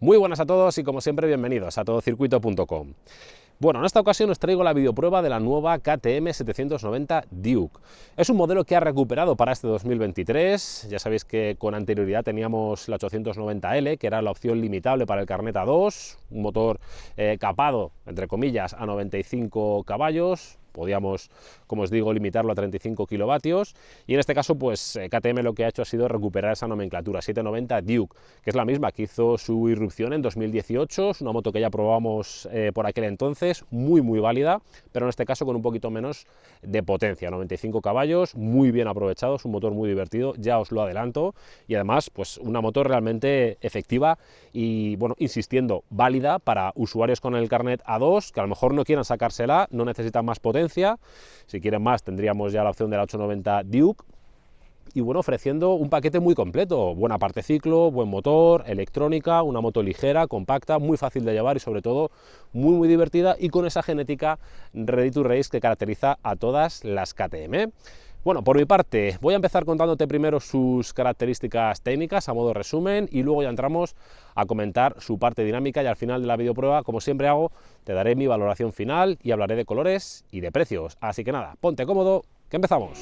Muy buenas a todos y como siempre bienvenidos a todocircuito.com. Bueno, en esta ocasión os traigo la videoprueba de la nueva KTM 790 Duke. Es un modelo que ha recuperado para este 2023, ya sabéis que con anterioridad teníamos la 890L, que era la opción limitable para el carnet A2, un motor capado, entre comillas, a 95 caballos, podíamos, como os digo, limitarlo a 35 kilovatios y en este caso pues KTM lo que ha hecho ha sido recuperar esa nomenclatura 790 Duke, que es la misma que hizo su irrupción en 2018, es una moto que ya probamos por aquel entonces, muy válida, pero en este caso con un poquito menos de potencia, 95 caballos, muy bien aprovechado, es un motor muy divertido, ya os lo adelanto, y además pues una moto realmente efectiva y bueno, insistiendo, válida para usuarios con el carnet A2, que a lo mejor no quieran sacársela, no necesitan más potencia. Si quieren más tendríamos ya la opción de la 890 Duke y bueno, ofreciendo un paquete muy completo, buena parte ciclo, buen motor, electrónica, una moto ligera, compacta, muy fácil de llevar y sobre todo muy divertida y con esa genética ready to race que caracteriza a todas las KTM. Bueno, por mi parte voy a empezar contándote primero sus características técnicas a modo resumen y luego ya entramos a comentar su parte dinámica y al final de la videoprueba, como siempre hago, te daré mi valoración final y hablaré de colores y de precios. Así que nada, ponte cómodo, que empezamos.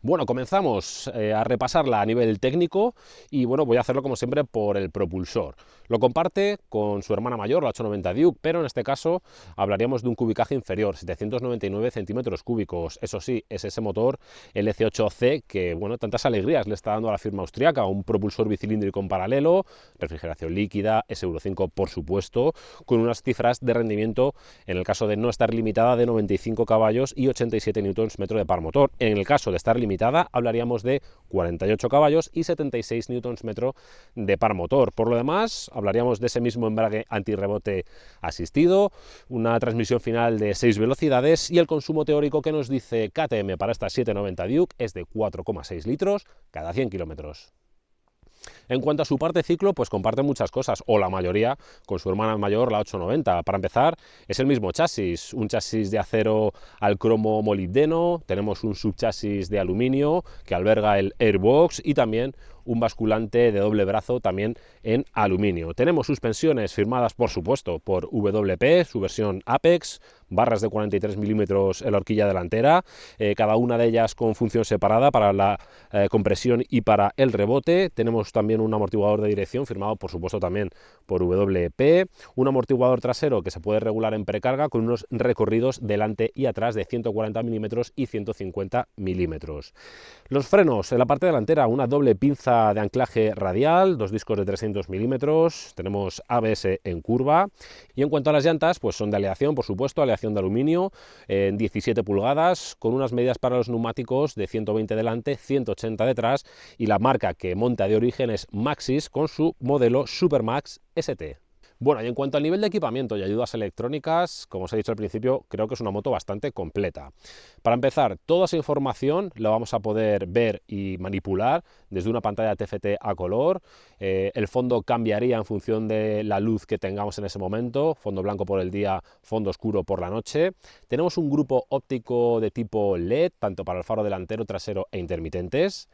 Bueno, comenzamos a repasarla a nivel técnico y bueno, voy a hacerlo como siempre por el propulsor. Lo comparte con su hermana mayor, la 890 Duke, pero en este caso hablaríamos de un cubicaje inferior, 799 centímetros cúbicos. Eso sí, es ese motor LC8C que, bueno, tantas alegrías le está dando a la firma austriaca, un propulsor bicilíndrico en paralelo, refrigeración líquida, es Euro 5 por supuesto, con unas cifras de rendimiento, en el caso de no estar limitada, de 95 caballos y 87 Nm de par motor. En el caso de estar limitada hablaríamos de 48 caballos y 76 Nm de par motor. Por lo demás, hablaríamos de ese mismo embrague antirrebote asistido, una transmisión final de 6 velocidades y el consumo teórico que nos dice KTM para esta 790 Duke es de 4,6 litros cada 100 kilómetros. En cuanto a su parte ciclo, pues comparte muchas cosas, o la mayoría, con su hermana mayor, la 890. Para empezar, es el mismo chasis, un chasis de acero al cromo molibdeno, tenemos un subchasis de aluminio que alberga el airbox y también un basculante de doble brazo también en aluminio. Tenemos suspensiones firmadas, por supuesto, por WP, su versión Apex, barras de 43 milímetros en la horquilla delantera, cada una de ellas con función separada para la compresión y para el rebote. Tenemos también un amortiguador de dirección firmado, por supuesto, también por WP, un amortiguador trasero que se puede regular en precarga con unos recorridos delante y atrás de 140 milímetros y 150 milímetros. Los frenos en la parte delantera, una doble pinza de anclaje radial, dos discos de 300 milímetros, tenemos ABS en curva y en cuanto a las llantas, pues son de aleación, por supuesto, aleación de aluminio en 17 pulgadas con unas medidas para los neumáticos de 120 delante, 180 detrás y la marca que monta de origen es Maxxis con su modelo Supermax ST. Bueno, y en cuanto al nivel de equipamiento y ayudas electrónicas, como os he dicho al principio, creo que es una moto bastante completa. Para empezar, toda esa información la vamos a poder ver y manipular desde una pantalla TFT a color. El fondo cambiaría en función de la luz que tengamos en ese momento, fondo blanco por el día, fondo oscuro por la noche. Tenemos un grupo óptico de tipo LED, tanto para el faro delantero, trasero e intermitentes.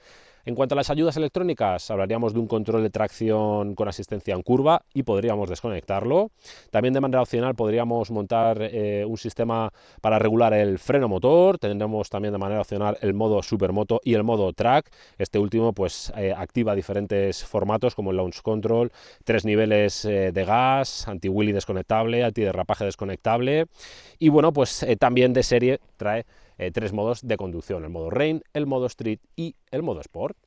En cuanto a las ayudas electrónicas, hablaríamos de un control de tracción con asistencia en curva y podríamos desconectarlo. También de manera opcional podríamos montar un sistema para regular el freno motor. Tendremos también de manera opcional el modo Supermoto y el modo Track. Este último pues activa diferentes formatos como el Launch Control, 3 niveles de gas, anti-wheelie desconectable, antiderrapaje desconectable y bueno, pues también de serie trae 3 modos de conducción, el modo Rain, el modo Street y el modo Sport.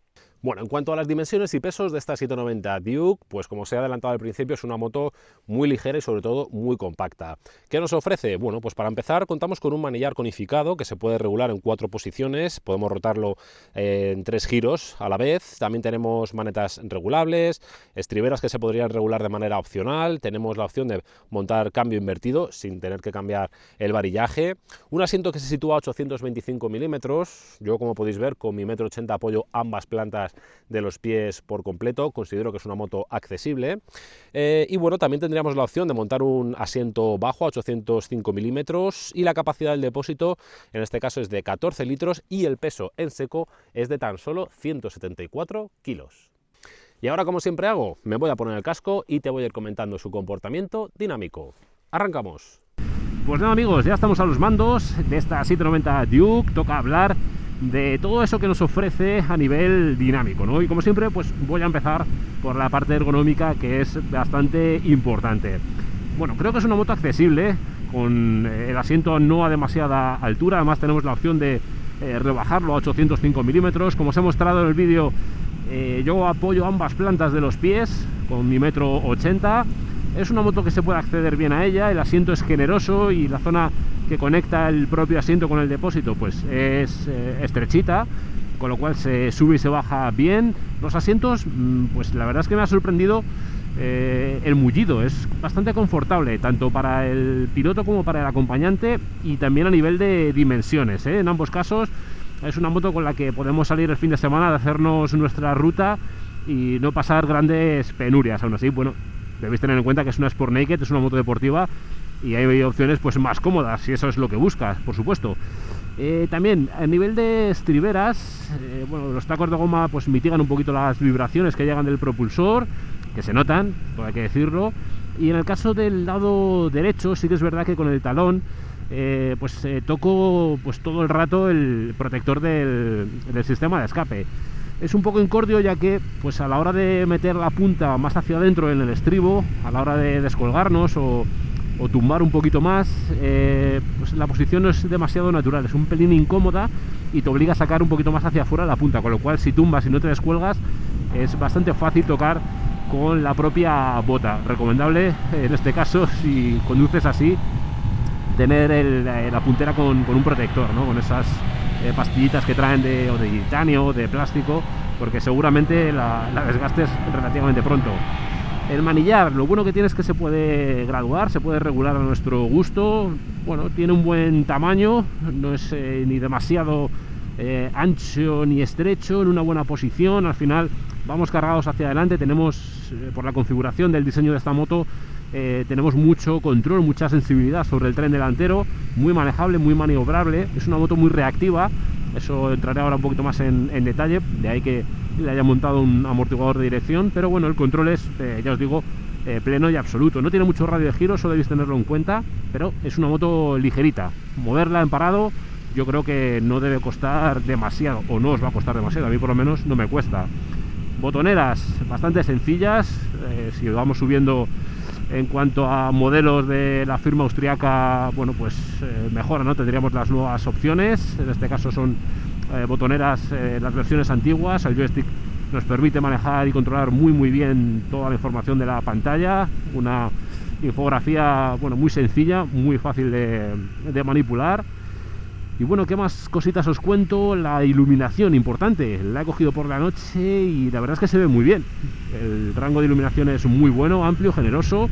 Bueno, en cuanto a las dimensiones y pesos de esta 790 Duke, pues como se ha adelantado al principio, es una moto muy ligera y sobre todo muy compacta. ¿Qué nos ofrece? Bueno, pues para empezar contamos con un manillar conificado que se puede regular en 4 posiciones, podemos rotarlo en 3 giros a la vez. También tenemos manetas regulables, estriberas que se podrían regular de manera opcional, tenemos la opción de montar cambio invertido sin tener que cambiar el varillaje, un asiento que se sitúa a 825 milímetros, yo como podéis ver con mi 1,80 m apoyo ambas plantas de los pies por completo, considero que es una moto accesible. Y bueno, también tendríamos la opción de montar un asiento bajo a 805 milímetros y la capacidad del depósito en este caso es de 14 litros y el peso en seco es de tan solo 174 kilos. Y ahora, como siempre hago, me voy a poner el casco y te voy a ir comentando su comportamiento dinámico. ¡Arrancamos! Pues nada amigos, ya estamos a los mandos de esta 790 Duke, toca hablar de todo eso que nos ofrece a nivel dinámico, ¿no? Y como siempre, pues voy a empezar por la parte ergonómica, que es bastante importante. Bueno, creo que es una moto accesible, con el asiento no a demasiada altura, además tenemos la opción de rebajarlo a 805 milímetros. Como os he mostrado en el vídeo, yo apoyo ambas plantas de los pies con mi 1,80 m. Es una moto que se puede acceder bien a ella, el asiento es generoso y la zona que conecta el propio asiento con el depósito pues es estrechita, con lo cual se sube y se baja bien. Los asientos, pues la verdad es que me ha sorprendido el mullido, es bastante confortable tanto para el piloto como para el acompañante y también a nivel de dimensiones, ¿eh? En ambos casos es una moto con la que podemos salir el fin de semana de hacernos nuestra ruta y no pasar grandes penurias. Aún así, bueno, debéis tener en cuenta que es una Sport Naked, es una moto deportiva y hay opciones pues más cómodas, si eso es lo que buscas, por supuesto. También a nivel de estriberas, bueno, los tacos de goma pues mitigan un poquito las vibraciones que llegan del propulsor, que se notan, todo hay que decirlo. Y en el caso del lado derecho sí que es verdad que con el talón toco pues todo el rato el protector del sistema de escape. Es un poco incordio, ya que pues a la hora de meter la punta más hacia adentro en el estribo, a la hora de descolgarnos o tumbar un poquito más, pues la posición no es demasiado natural, es un pelín incómoda y te obliga a sacar un poquito más hacia afuera la punta, con lo cual si tumbas y no te descuelgas es bastante fácil tocar con la propia bota. Recomendable en este caso, si conduces así, tener la puntera con un protector, ¿no? Con esas pastillitas que traen de titanio o de plástico, porque seguramente la desgastes relativamente pronto. El manillar, lo bueno que tiene es que se puede graduar, se puede regular a nuestro gusto. Bueno, tiene un buen tamaño, no es ni demasiado ancho ni estrecho, en una buena posición. Al final vamos cargados hacia adelante, tenemos por la configuración del diseño de esta moto tenemos mucho control, mucha sensibilidad sobre el tren delantero, muy manejable, muy maniobrable. Es una moto muy reactiva, eso entraré ahora un poquito más en detalle, de ahí que le haya montado un amortiguador de dirección, pero bueno, el control es, ya os digo, pleno y absoluto. No tiene mucho radio de giro, eso debéis tenerlo en cuenta, pero es una moto ligerita. Moverla en parado yo creo que no debe costar demasiado, o no os va a costar demasiado, a mí por lo menos no me cuesta. Botoneras bastante sencillas, si vamos subiendo en cuanto a modelos de la firma austriaca, bueno, pues mejora, ¿no? Tendríamos las nuevas opciones, en este caso son botoneras, las versiones antiguas. El joystick nos permite manejar y controlar muy bien toda la información de la pantalla, una infografía, bueno, muy sencilla, muy fácil de manipular. Y bueno, ¿qué más cositas os cuento? La iluminación, importante, la he cogido por la noche y la verdad es que se ve muy bien. El rango de iluminación es muy bueno, amplio, generoso,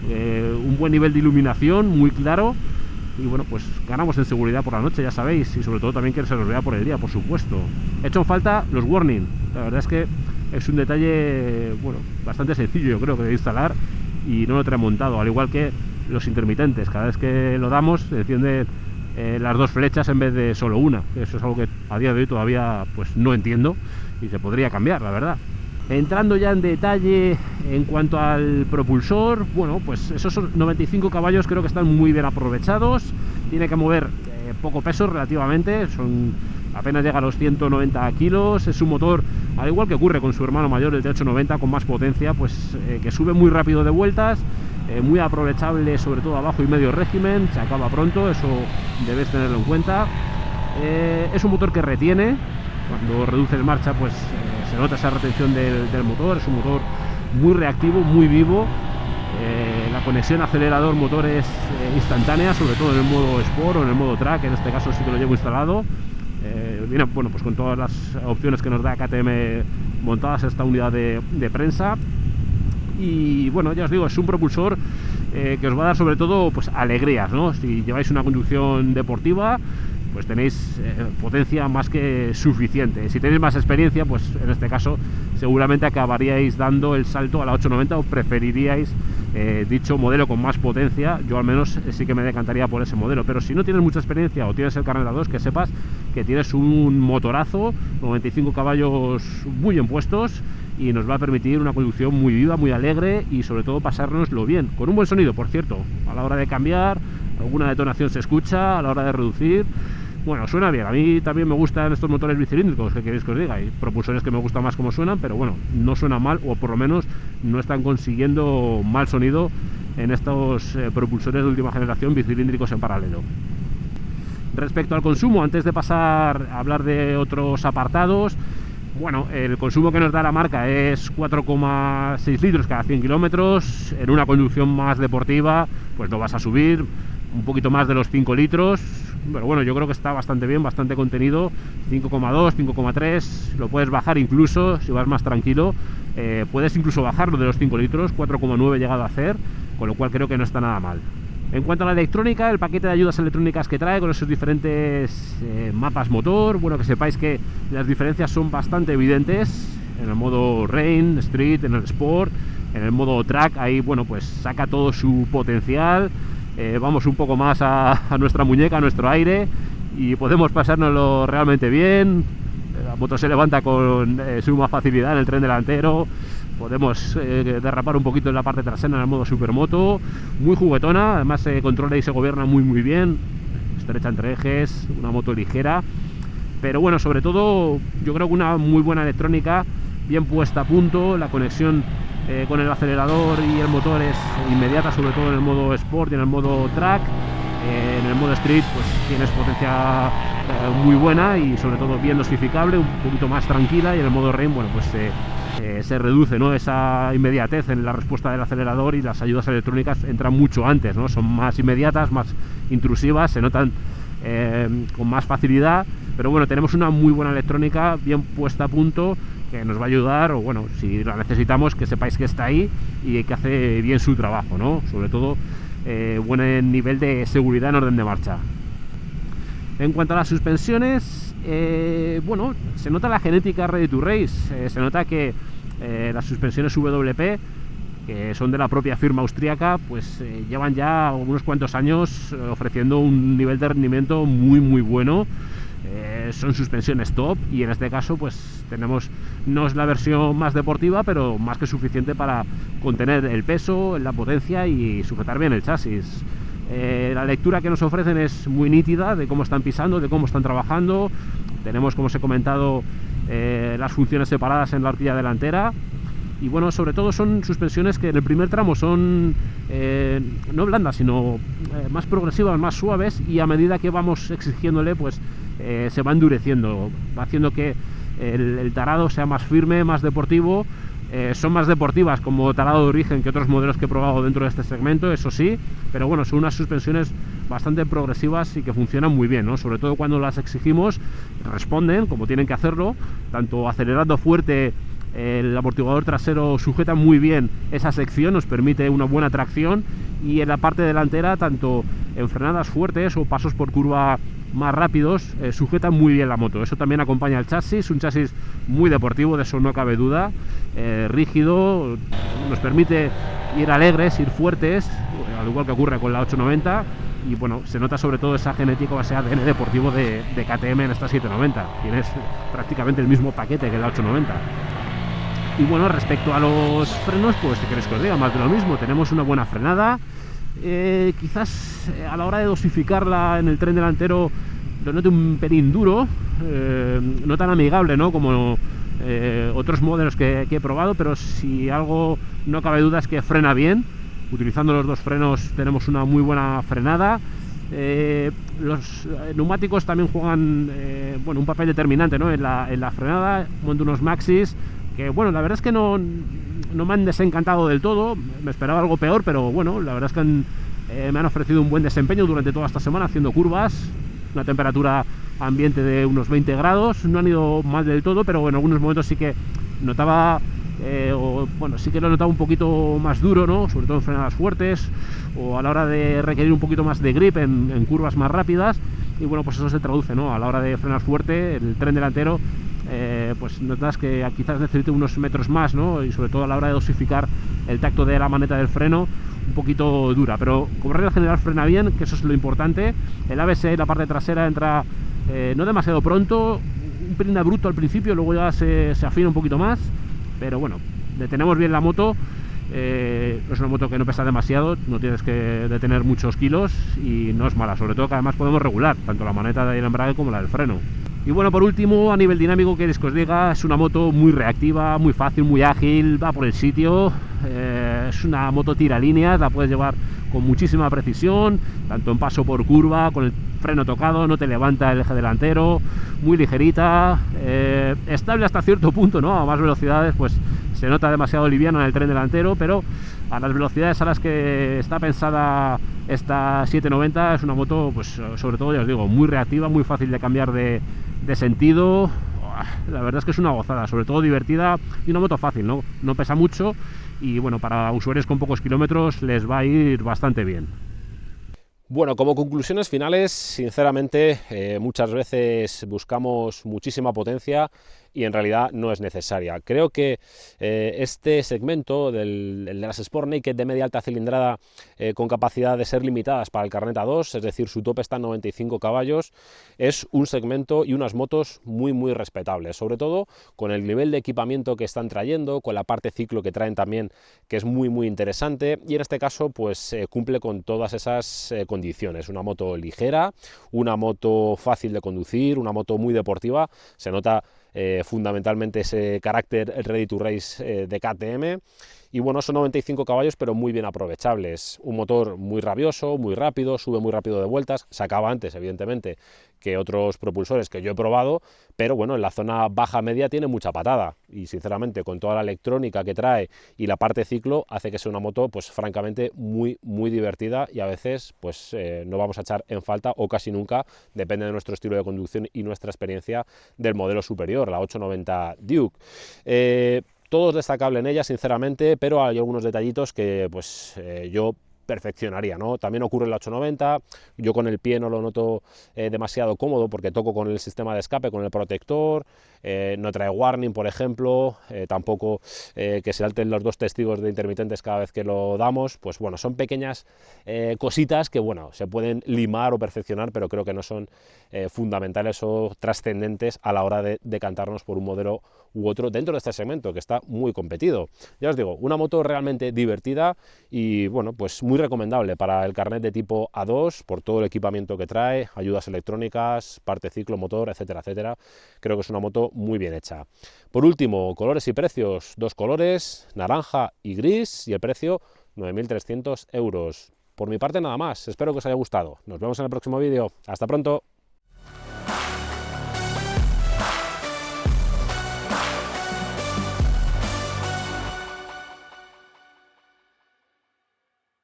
un buen nivel de iluminación, muy claro. Y bueno, pues ganamos en seguridad por la noche, ya sabéis, y sobre todo también que se los vea por el día, por supuesto. He hecho en falta los warning, la verdad es que es un detalle, bueno, bastante sencillo, yo creo, que de instalar y no lo trae montado, al igual que los intermitentes. Cada vez que lo damos se enciende las dos flechas en vez de solo una. Eso es algo que a día de hoy todavía pues no entiendo y se podría cambiar, la verdad. Entrando ya en detalle en cuanto al propulsor, bueno, pues esos son 95 caballos, creo que están muy bien aprovechados. Tiene que mover poco peso relativamente, apenas llega a los 190 kilos. Es un motor, al igual que ocurre con su hermano mayor, el T890, con más potencia, pues que sube muy rápido de vueltas, muy aprovechable sobre todo a bajo y medio régimen, se acaba pronto, eso debéis tenerlo en cuenta. Es un motor que retiene, cuando reduces marcha pues se nota esa retención del motor. Es un motor muy reactivo, muy vivo. La conexión acelerador-motor es instantánea, sobre todo en el modo Sport o en el modo Track. En este caso sí que lo llevo instalado. Viene, bueno, pues con todas las opciones que nos da KTM montadas esta unidad de prensa. Y bueno, ya os digo, es un propulsor que os va a dar sobre todo pues alegrías, ¿no? Si lleváis una conducción deportiva, pues tenéis potencia más que suficiente. Si tenéis más experiencia, pues en este caso seguramente acabaríais dando el salto a la 890 o preferiríais dicho modelo con más potencia. Yo al menos sí que me decantaría por ese modelo, pero si no tienes mucha experiencia o tienes el carnet A2, que sepas que tienes un motorazo, 95 caballos muy bien puestos, y nos va a permitir una conducción muy viva, muy alegre y sobre todo pasárnoslo bien, con un buen sonido, por cierto, a la hora de cambiar, alguna detonación se escucha, a la hora de reducir. Bueno, suena bien. A mí también me gustan estos motores bicilíndricos, ¿qué queréis que os diga? Hay propulsores que me gustan más como suenan, pero bueno, no suena mal, o por lo menos no están consiguiendo mal sonido en estos propulsores de última generación bicilíndricos en paralelo. Respecto al consumo, antes de pasar a hablar de otros apartados, bueno, el consumo que nos da la marca es 4,6 litros cada 100 kilómetros. En una conducción más deportiva, pues lo vas a subir un poquito más de los 5 litros. Pero bueno, yo creo que está bastante bien, bastante contenido. 5,2, 5,3, lo puedes bajar incluso si vas más tranquilo. Puedes incluso bajarlo de los 5 litros, 4,9 he llegado a hacer, con lo cual creo que no está nada mal. En cuanto a la electrónica, el paquete de ayudas electrónicas que trae con esos diferentes mapas motor, bueno, que sepáis que las diferencias son bastante evidentes. En el modo Rain, Street, en el Sport, en el modo Track, ahí, bueno, pues saca todo su potencial. Vamos un poco más a nuestra muñeca, a nuestro aire, y podemos pasárnoslo realmente bien. La moto se levanta con suma facilidad en el tren delantero. Podemos derrapar un poquito en la parte trasera en el modo supermoto, muy juguetona, además se controla y se gobierna muy bien, estrecha entre ejes, una moto ligera, pero bueno, sobre todo yo creo que una muy buena electrónica, bien puesta a punto. La conexión con el acelerador y el motor es inmediata, sobre todo en el modo Sport y en el modo Track. En el modo Street pues tienes potencia muy buena y sobre todo bien dosificable, un poquito más tranquila, y en el modo Rain, bueno, pues se reduce, ¿no?, esa inmediatez en la respuesta del acelerador, y las ayudas electrónicas entran mucho antes, ¿no? Son más inmediatas, más intrusivas, se notan con más facilidad, pero bueno, tenemos una muy buena electrónica bien puesta a punto que nos va a ayudar, o bueno, si la necesitamos, que sepáis que está ahí y que hace bien su trabajo, ¿no? Sobre todo buen nivel de seguridad en orden de marcha. En cuanto a las suspensiones, bueno, se nota la genética Ready to Race, se nota que las suspensiones WP, que son de la propia firma austríaca, pues llevan ya unos cuantos años ofreciendo un nivel de rendimiento muy bueno. Son suspensiones top, y en este caso pues tenemos, no es la versión más deportiva, pero más que suficiente para contener el peso, la potencia y sujetar bien el chasis. La lectura que nos ofrecen es muy nítida de cómo están pisando, de cómo están trabajando. Tenemos, como os he comentado, las funciones separadas en la horquilla delantera. Y bueno, sobre todo son suspensiones que en el primer tramo son no blandas, sino más progresivas, más suaves, y a medida que vamos exigiéndole, pues se va endureciendo, va haciendo que el tarado sea más firme, más deportivo. Son más deportivas como tarado de origen que otros modelos que he probado dentro de este segmento, eso sí, pero bueno, son unas suspensiones bastante progresivas y que funcionan muy bien, ¿no? Sobre todo cuando las exigimos, responden como tienen que hacerlo, tanto acelerando fuerte. El amortiguador trasero sujeta muy bien esa sección, nos permite una buena tracción, y en la parte delantera, tanto en frenadas fuertes o pasos por curva más rápidos, sujeta muy bien la moto. Eso también acompaña el chasis, un chasis muy deportivo, de eso no cabe duda, rígido, nos permite ir alegres, ir fuertes, al igual que ocurre con la 890. Y bueno, se nota sobre todo esa genética o ese ADN deportivo de KTM en esta 790. Tienes prácticamente el mismo paquete que la 890. Y bueno, respecto a los frenos, pues ¿qué queréis que os diga? Más de lo mismo. Tenemos una buena frenada. Quizás a la hora de dosificarla en el tren delantero lo note un pelín duro, no tan amigable, ¿no?, como otros modelos que he probado, pero si algo no cabe duda es que frena bien. Utilizando los dos frenos tenemos una muy buena frenada. Los neumáticos también juegan bueno, un papel determinante, ¿no? en la frenada. Monto unos Maxxis que, bueno, la verdad es que no me han desencantado del todo. Me esperaba algo peor, pero bueno, la verdad es que me han ofrecido un buen desempeño durante toda esta semana haciendo curvas. Una temperatura ambiente de unos 20 grados, no han ido mal del todo, pero en algunos momentos sí que notaba, bueno, sí que lo he notado un poquito más duro, ¿no? Sobre todo en frenadas fuertes o a la hora de requerir un poquito más de grip en curvas más rápidas. Y bueno, pues eso se traduce, ¿no? A la hora de frenar fuerte, el tren delantero, pues notas que quizás necesite unos metros más, ¿no? Y sobre todo a la hora de dosificar el tacto de la maneta del freno, un poquito dura, pero como regla general frena bien, que eso es lo importante. El ABS, la parte trasera, entra no demasiado pronto, un pelín abrupto al principio, luego ya se afina un poquito más, pero bueno, detenemos bien la moto. Es una moto que no pesa demasiado, no tienes que detener muchos kilos y no es mala, sobre todo que además podemos regular tanto la maneta del embrague como la del freno. Y bueno, por último, a nivel dinámico, ¿queréis que os diga? Es una moto muy reactiva, muy fácil, muy ágil, va por el sitio. Es una moto tiralíneas, la puedes llevar con muchísima precisión, tanto en paso por curva, con el freno tocado, no te levanta el eje delantero, muy ligerita, estable hasta cierto punto, ¿no? A más velocidades pues se nota demasiado liviana en el tren delantero, pero a las velocidades a las que está pensada esta 790 es una moto, pues sobre todo, ya os digo, muy reactiva, muy fácil de cambiar de sentido. La verdad es que es una gozada, sobre todo divertida y una moto fácil, no pesa mucho y bueno, para usuarios con pocos kilómetros les va a ir bastante bien. Bueno, como conclusiones finales, sinceramente, muchas veces buscamos muchísima potencia y en realidad no es necesaria. Creo que este segmento el de las Sport Naked de media alta cilindrada con capacidad de ser limitadas para el carnet A2, es decir, su tope está en 95 caballos, es un segmento y unas motos muy respetables, sobre todo con el nivel de equipamiento que están trayendo, con la parte ciclo que traen también, que es muy interesante, y en este caso pues cumple con todas esas condiciones. Una moto ligera, una moto fácil de conducir, una moto muy deportiva, se nota fundamentalmente ese carácter ready to race de KTM. Y bueno, son 95 caballos, pero muy bien aprovechables. Un motor muy rabioso, muy rápido, sube muy rápido de vueltas, se acaba antes, evidentemente, que otros propulsores que yo he probado, pero bueno, en la zona baja-media tiene mucha patada. Y sinceramente, con toda la electrónica que trae y la parte ciclo, hace que sea una moto, pues francamente, muy divertida y a veces, pues no vamos a echar en falta, o casi nunca, depende de nuestro estilo de conducción y nuestra experiencia, del modelo superior, la 890 Duke. Todo es destacable en ella, sinceramente, pero hay algunos detallitos que pues yo perfeccionaría, ¿no? También ocurre en la 890, yo con el pie no lo noto demasiado cómodo porque toco con el sistema de escape, con el protector, no trae warning, por ejemplo, tampoco que se salten los dos testigos de intermitentes cada vez que lo damos. Pues bueno, son pequeñas cositas que bueno, se pueden limar o perfeccionar, pero creo que no son fundamentales o trascendentes a la hora de decantarnos por un modelo u otro dentro de este segmento que está muy competido. Ya os digo, una moto realmente divertida y bueno, pues muy recomendable para el carnet de tipo A2 por todo el equipamiento que trae, ayudas electrónicas, parte ciclo, motor, etcétera. Creo que es una moto muy bien hecha. Por último, colores y precios, dos colores, naranja y gris, y el precio 9.300 euros. Por mi parte nada más, espero que os haya gustado. Nos vemos en el próximo vídeo. Hasta pronto.